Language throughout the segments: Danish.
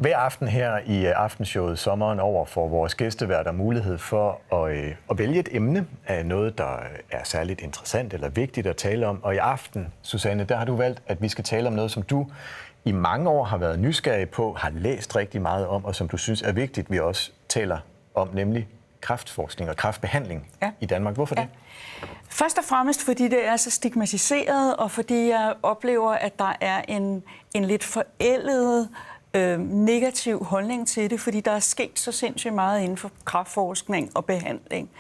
Hver aften her i aftenshowet Sommeren over får vores gæsteværter mulighed for at vælge et emne af noget, der er særligt interessant eller vigtigt at tale om. Og i aften, Susanne, der har du valgt, at vi skal tale om noget, som du i mange år har været nysgerrig på, har læst rigtig meget om, og som du synes er vigtigt, vi også taler om, nemlig kræftforskning og kræftbehandling i Danmark. Hvorfor det? Først og fremmest, fordi det er så stigmatiseret, og fordi jeg oplever, at der er en lidt forældet negativ holdning til det, fordi der er sket så sindssygt meget inden for kræftforskning og behandling.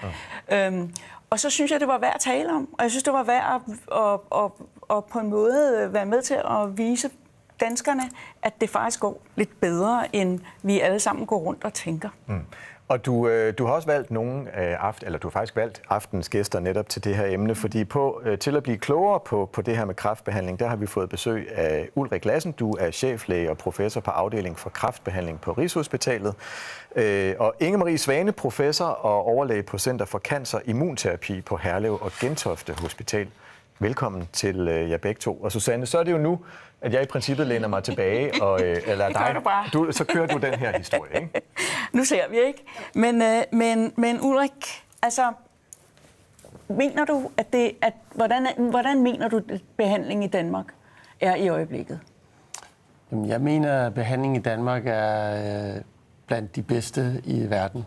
Og så synes jeg, det var værd at tale om, og jeg synes, det var værd at på en måde være med til at vise danskerne, at det faktisk går lidt bedre, end vi alle sammen går rundt og tænker. Og du har også valgt du har faktisk valgt aftenens gæster netop til det her emne, fordi til at blive klogere på det her med kræftbehandling, der har vi fået besøg af Ulrik Lassen. Du er cheflæge og professor på afdeling for kræftbehandling på Rigshospitalet. Og Inge-Marie Svane, professor og overlæge på Center for Cancer Immunterapi på Herlev og Gentofte Hospital. Velkommen til jer begge to. Og Susanne, så er det jo nu, at jeg i princippet læner mig tilbage og eller dig. Så kører du den her historie, ikke? Nu ser vi ikke. Men Ulrik, altså, mener du, hvordan mener du, at behandling i Danmark er i øjeblikket? Jamen, jeg mener, at behandling i Danmark er blandt de bedste i verden.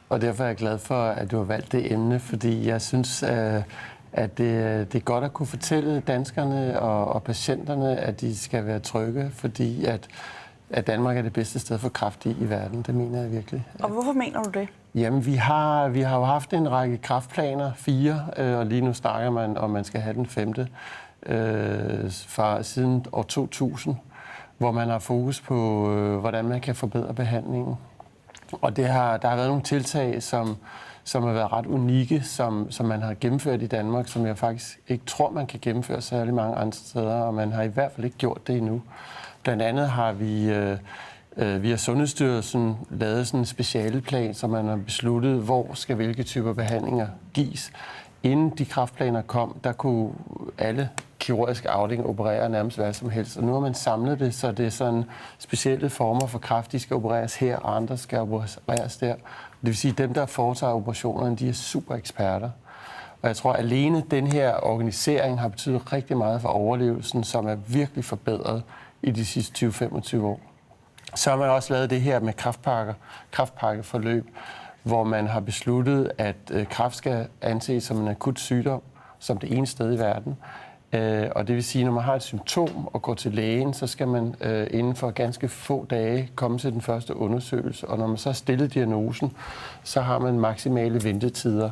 Og derfor er jeg glad for, at du har valgt det emne, fordi jeg synes, at det er godt at kunne fortælle danskerne og patienterne, at de skal være trygge, fordi at Danmark er det bedste sted for kræft i verden. Det mener jeg virkelig. Og hvorfor mener du det? Jamen, vi har jo haft en række kræftplaner, 4, og lige nu snakker man om, man skal have den 5. Fra siden år 2000, hvor man har fokus på, hvordan man kan forbedre behandlingen. Og der har været nogle tiltag, som har været ret unikke, som man har gennemført i Danmark, som jeg faktisk ikke tror, man kan gennemføre særlig mange andre steder, og man har i hvert fald ikke gjort det endnu. Blandt andet har vi via Sundhedsstyrelsen lavet sådan en specialeplan, så man har besluttet, hvor skal hvilke typer behandlinger gives. Inden de kræftplaner kom, der kunne alle kirurgiske afdelinger operere nærmest hvad som helst. Og nu har man samlet det, så det er sådan specielle former for kræft, de skal opereres her, og andre skal opereres der. Det vil sige, at dem, der foretager operationerne, de er super eksperter. Og jeg tror, at alene den her organisering har betydet rigtig meget for overlevelsen, som er virkelig forbedret i de sidste 20-25 år. Så har man også lavet det her med kræftpakkeforløb, hvor man har besluttet, at kræft skal anses som en akut sygdom, som det ene sted i verden. Og det vil sige, at når man har et symptom og går til lægen, så skal man inden for ganske få dage komme til den første undersøgelse. Og når man så har stillet diagnosen, så har man maksimale ventetider,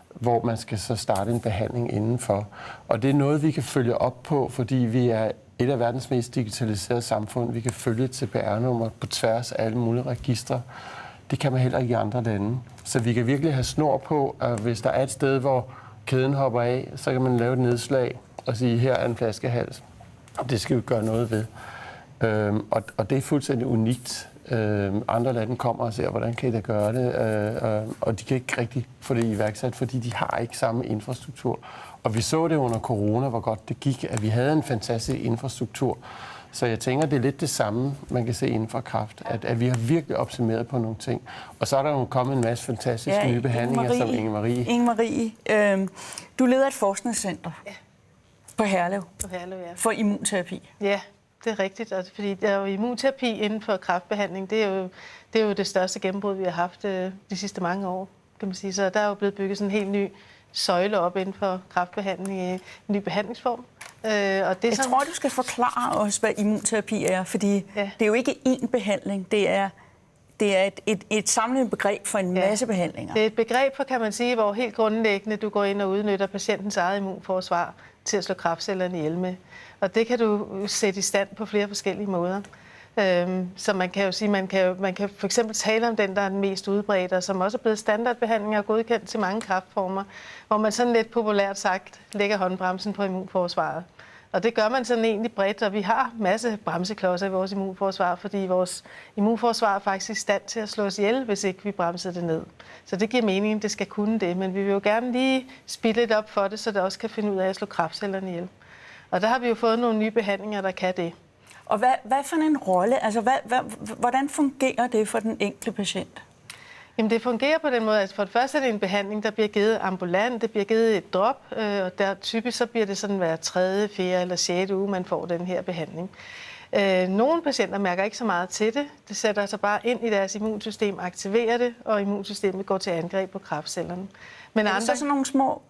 hvor man skal så starte en behandling indenfor. Og det er noget, vi kan følge op på, fordi vi er et af verdens mest digitaliserede samfund. Vi kan følge et CPR-nummer på tværs af alle mulige registre. Det kan man heller ikke i andre lande. Så vi kan virkelig have snor på, at hvis der er et sted, hvor kæden hopper af, så kan man lave et nedslag og sige, her er en flaskehals. Det skal vi gøre noget ved. Og det er fuldstændig unikt. Andre lande kommer og ser, hvordan kan I da gøre det? Og de kan ikke rigtig få det iværksat, fordi de har ikke samme infrastruktur. Og vi så det under corona, hvor godt det gik, at vi havde en fantastisk infrastruktur. Så jeg tænker, det er lidt det samme, man kan se inden for kræft, at vi har virkelig optimeret på nogle ting. Og så er der jo kommet en masse fantastiske nye behandlinger, som Inge-Marie. Inge-Marie, du leder et forskningscenter på Herlev, for immunterapi. Ja, det er rigtigt, fordi der er jo immunterapi inden for kræftbehandling. Det er jo det største gennembrud, vi har haft de sidste mange år, kan man sige. Så der er jo blevet bygget sådan en helt ny søjle op inden for kræftbehandling i en ny behandlingsform. Og det jeg tror, du skal forklare os, hvad immunterapi er, fordi det er jo ikke én behandling, det er et samlet begreb for en masse behandlinger. Det er et begreb for, kan man sige, hvor helt grundlæggende du går ind og udnytter patientens eget immunforsvar til at slå kræftcellerne ihjel med. Og det kan du sætte i stand på flere forskellige måder. Så man kan jo sige, man kan for eksempel tale om den, der er den mest udbredte, og som også er blevet standardbehandling og godkendt til mange kræftformer, hvor man sådan lidt populært sagt lægger håndbremsen på immunforsvaret. Og det gør man sådan egentlig bredt, og vi har masse bremseklodser i vores immunforsvar, fordi vores immunforsvar er faktisk i stand til at slå os ihjel, hvis ikke vi bremser det ned. Så det giver mening, det skal kunne det, men vi vil jo gerne lige speede lidt op for det, så det også kan finde ud af at slå kræftcellerne ihjel. Og der har vi jo fået nogle nye behandlinger, der kan det. Og hvad for en rolle, altså hvordan fungerer det for den enkelte patient? Jamen det fungerer på den måde, altså for det første er det en behandling, der bliver givet ambulant, det bliver givet et drop, og der typisk så bliver det sådan hver 3., 4. eller 6. uge, man får den her behandling. Nogle patienter mærker ikke så meget til det. Det sætter sig bare ind i deres immunsystem, aktiverer det, og immunsystemet går til angreb på kræftcellerne. Men er det så sådan nogle små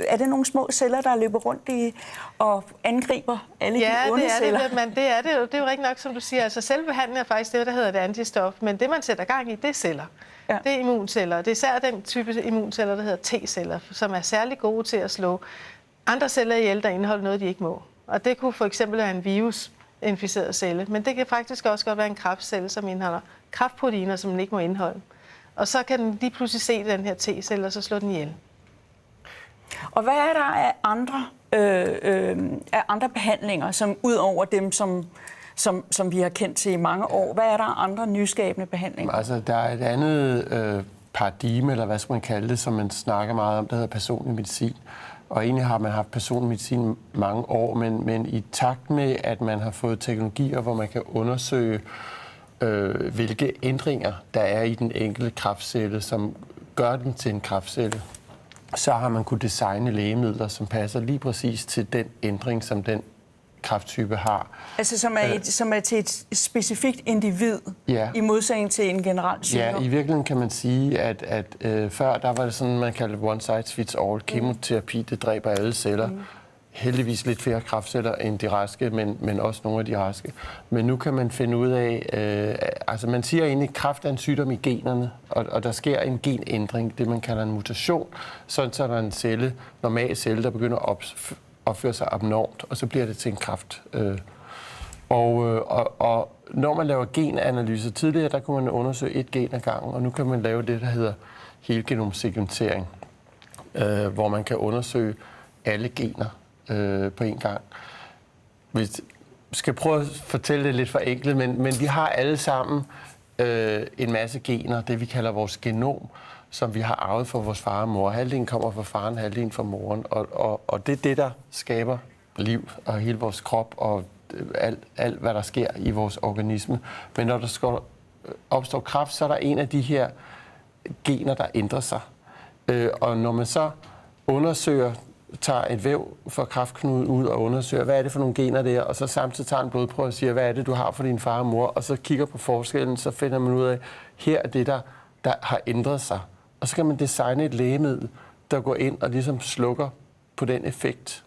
er det nogle små celler, der løber rundt i og angriber alle de onde celler? Ja, det er det. Det er jo rigtig nok, som du siger. Altså selve behandlingen er faktisk det, der hedder det antistof, men det, man sætter gang i, det er celler. Ja. Det er immunceller. Det er især den type immunceller, der hedder T-celler, som er særlig gode til at slå andre celler ihjel, der indeholder noget, de ikke må. Og det kunne for eksempel være en virusinficeret celle, men det kan faktisk også godt være en kræftcelle, som indeholder kræftproteiner, som den ikke må indeholde. Og så kan den lige pludselig se den her T-celle, og så slå den ihjel. Og hvad er der af andre behandlinger, som ud over dem, som vi har kendt til i mange år? Hvad er der andre nyskabende behandlinger? Altså, der er et andet paradigme, eller hvad skal man kalde det, som man snakker meget om, der hedder personlig medicin. Og egentlig har man haft personlig medicin mange år, men i takt med, at man har fået teknologier, hvor man kan undersøge, hvilke ændringer der er i den enkelte kræftcelle, som gør den til en kræftcelle, så har man kunnet designe lægemidler, som passer lige præcis til den ændring, som den kræfttype har. Altså som er til et specifikt individ, ja. I modsætning til en generel sygdom? Ja, i virkeligheden kan man sige, at før der var det sådan, man kaldte one size fits all. Kemoterapi, det dræber alle celler. Heldigvis lidt flere kræftceller end de raske, men også nogle af de raske. Men nu kan man finde ud af, altså man siger egentlig, at kræft er en sygdom i generne, og der sker en genændring, det man kalder en mutation, sådan så der er en celle, normal celle, der begynder at opføre sig abnormt, og så bliver det til en kræft. Og når man laver genanalyser tidligere, der kunne man undersøge et gen ad gangen, og nu kan man lave det, der hedder helgenomsekventering, hvor man kan undersøge alle gener på en gang. Vi skal prøve at fortælle det lidt for enkelt, men vi har alle sammen en masse gener, det vi kalder vores genom, som vi har arvet fra vores far og mor. Halvdelen kommer fra faren, halvdelen fra moren, og det er det, der skaber liv og hele vores krop og alt, hvad der sker i vores organisme. Men når der opstår kræft, så er der en af de her gener, der ændrer sig. Og når man så tager et væv fra kræftknuden ud og undersøger, hvad er det for nogle gener der, og så samtidig tager en blodprøve og siger, hvad er det, du har for din far og mor, og så kigger på forskellen, så finder man ud af, her er det, der har ændret sig. Og så kan man designe et lægemiddel, der går ind og ligesom slukker på den effekt.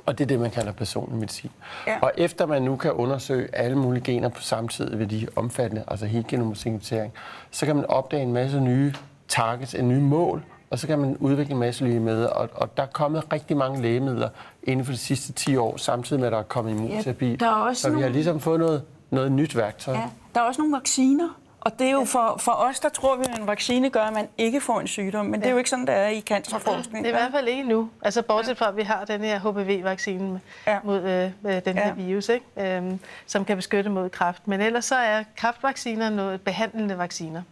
Og det er det, man kalder personlig medicin. Ja. Og efter man nu kan undersøge alle mulige gener på samme tid ved de omfattende, altså helgenomsekventering, så kan man opdage en masse nye targets, en nye mål, og så kan man udvikle en masse lægemidler. Og der er kommet rigtig mange lægemidler inden for de sidste 10 år, samtidig med, at der er kommet immunterapi. Ja, så vi har ligesom fået noget nyt værktøj. Ja, der er også nogle vacciner. Og det er jo for os, der tror vi, at en vaccine gør, at man ikke får en sygdom. Men det er jo ikke sådan, det er i cancerforskning. Det er i hvert fald ikke nu. Altså bortset fra, at vi har den her HPV-vaccine mod den her virus, ikke? Som kan beskytte mod kræft. Men ellers så er kræftvacciner noget behandlende vacciner.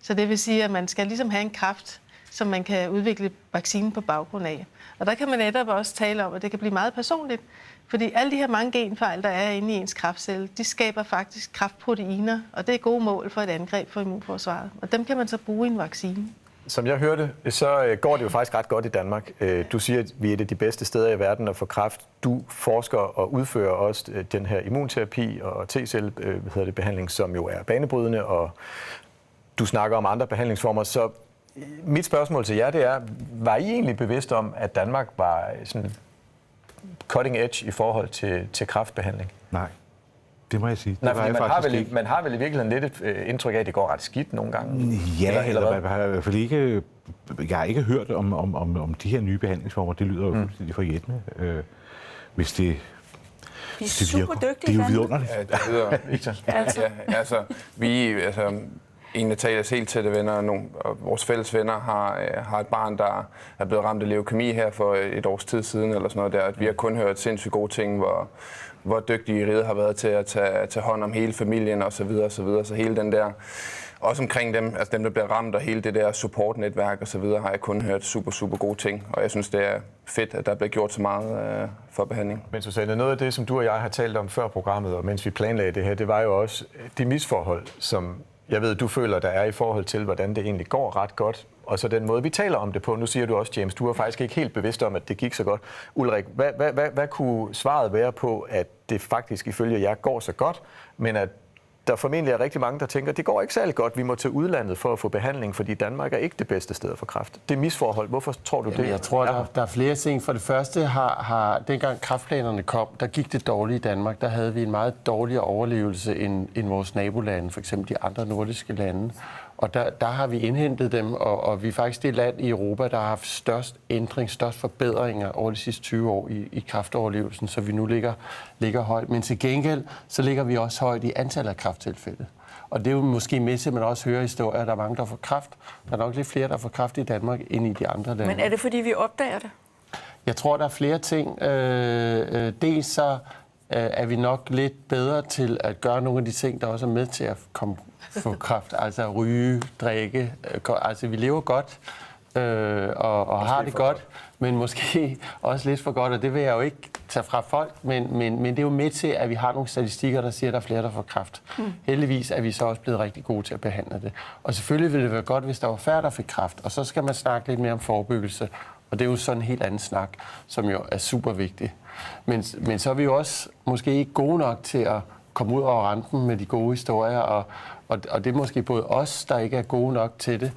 Så det vil sige, at man skal ligesom have en kræft, som man kan udvikle vaccinen på baggrund af. Og der kan man netop også tale om, at det kan blive meget personligt. Fordi alle de her mange genfejl, der er inde i ens kræftcelle, de skaber faktisk kræftproteiner, og det er gode mål for et angreb for immunforsvaret. Og dem kan man så bruge i en vaccine. Som jeg hørte, så går det jo faktisk ret godt i Danmark. Du siger, at vi er et af de bedste steder i verden at få kræft. Du forsker og udfører også den her immunterapi og T-cellebehandling, som jo er banebrydende, og du snakker om andre behandlingsformer. Så mit spørgsmål til jer, det er, var I egentlig bevidst om, at Danmark var sådan cutting edge i forhold til kræftbehandling? Nej, det må jeg sige. Nej, man har vel i virkeligheden lidt et indtryk af, at det går ret skidt nogle gange? Ja, eller man har i hvert fald ikke... Jeg har ikke hørt om de her nye behandlingsformer. Det lyder jo fuldstændig forjættende. Hvis det... Vi er super dygtige. Det er jo vidunderligt. Ja, det lyder... En af Talias helt tætte venner, og vores fælles venner, har et barn, der er blevet ramt af leukæmi her for et års tid siden, eller sådan noget der. Vi har kun hørt sindssygt gode ting, hvor dygtige Riget har været til at tage hånd om hele familien og så videre, så hele den der, også omkring dem, altså dem, der bliver ramt, og hele det der supportnetværk og så videre, har jeg kun hørt super gode ting, og jeg synes, det er fedt, at der bliver gjort så meget for behandling. Men Susanne, noget af det, som du og jeg har talt om før programmet, og mens vi planlagde det her, det var jo også de misforhold, som jeg ved, du føler, der er i forhold til, hvordan det egentlig går ret godt, og så den måde, vi taler om det på. Nu siger du også, James, du er faktisk ikke helt bevidst om, at det gik så godt. Ulrik, hvad kunne svaret være på, at det faktisk ifølge jer går så godt, men at der formentlig er rigtig mange, der tænker, at det går ikke særlig godt, vi må til udlandet for at få behandling, fordi Danmark er ikke det bedste sted for kræft. Det misforhold, hvorfor tror du det? Jeg tror, der er flere ting. For det første dengang kræftplanerne kom, der gik det dårligt i Danmark. Der havde vi en meget dårligere overlevelse end vores nabolande, for eksempel de andre nordiske lande. Og der har vi indhentet dem, og vi er faktisk det land i Europa, der har haft størst ændring, størst forbedringer over de sidste 20 år i kræftoverlevelsen, så vi nu ligger højt. Men til gengæld, så ligger vi også højt i antallet af kræfttilfælde. Og det er jo måske med til, at man også hører historier, at der er mange, der får kræft. Der er nok lidt flere, der får kræft i Danmark, end i de andre lande. Men er det, fordi vi opdager det? Jeg tror, der er flere ting. Dels så er vi nok lidt bedre til at gøre nogle af de ting, der også er med til at få kræft. Altså ryge, drikke. Altså vi lever godt og har det godt, men måske også lidt for godt. Og det vil jeg jo ikke tage fra folk, men det er jo med til, at vi har nogle statistikker, der siger, at der er flere, der får kræft. Heldigvis er vi så også blevet rigtig gode til at behandle det. Og selvfølgelig ville det være godt, hvis der var færre, der fik kræft. Og så skal man snakke lidt mere om forebyggelse. Og det er jo sådan en helt anden snak, som jo er super vigtig. Men så er vi jo også måske ikke gode nok til at komme ud over renten med de gode historier, og det er måske både os, der ikke er gode nok til det,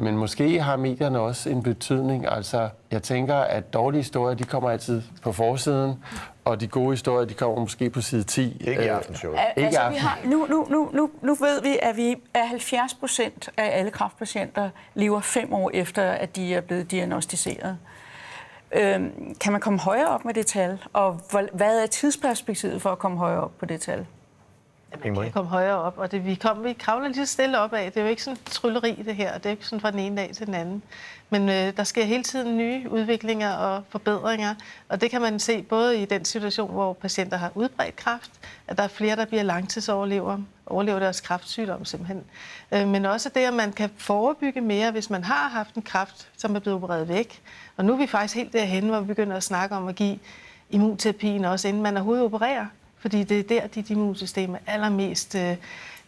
men måske har medierne også en betydning. Altså, jeg tænker, at dårlige historier, de kommer altid på forsiden, og de gode historier, de kommer måske på side 10. Ikke i aftenshowet. Altså, nu ved vi, at vi er 70% af alle kræftpatienter lever 5 år efter, at de er blevet diagnosticeret. Kan man komme højere op med det tal? Og hvad er tidsperspektivet for at komme højere op på det tal? Man kan komme højere op, og vi kravler lige så stille op af. Det er jo ikke sådan trylleri, det her. Det er ikke sådan fra den ene dag til den anden. Men der sker hele tiden nye udviklinger og forbedringer, og det kan man se både i den situation, hvor patienter har udbredt kræft, at der er flere, der bliver langtidsoverlevere, overlever deres kræftsygdom simpelthen. Men også det, at man kan forebygge mere, hvis man har haft en kræft, som er blevet opereret væk. Og nu er vi faktisk helt derhen, hvor vi begynder at snakke om at give immunterapien også, inden man overhovedet opererer. Fordi det er der, dit immunsystem er allermest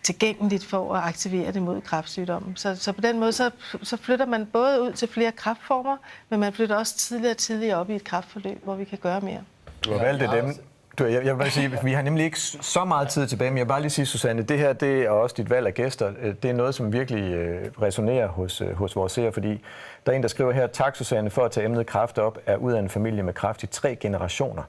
tilgængeligt for at aktivere det mod kræftsygdommen. Så på den måde, så flytter man både ud til flere kræftformer, men man flytter også tidligere op i et kræftforløb, hvor vi kan gøre mere. Du har valgt dem. Jeg vil bare sige, vi har nemlig ikke så meget tid tilbage, men jeg vil bare lige sige, Susanne, det her det er også dit valg af gæster. Det er noget, som virkelig resonerer hos vores seere, fordi der er en, der skriver her, tak Susanne for at tage emnet kræft op, er ud af en familie med kræft i 3 generationer.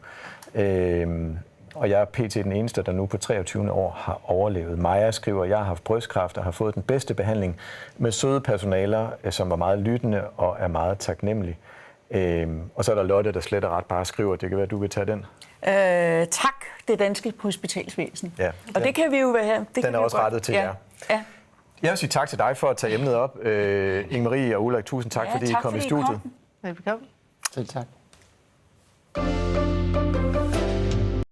Og jeg er pt. Den eneste, der nu på 23. år har overlevet. Maja skriver, jeg har haft brystkræft og har fået den bedste behandling med søde personaler, som var meget lyttende og er meget taknemmelig. Og så er der Lotte, der slet og ret bare skriver, det kan være, du vil tage den. Tak, det danske hospitalsvæsen. Ja, og det kan vi jo være. Den er også rettet til jer. Ja. Jeg vil sige tak til dig for at tage emnet op. Inge-Marie og Ulrik, tusind tak, fordi I kom i studiet. Velbekomme. Selv tak.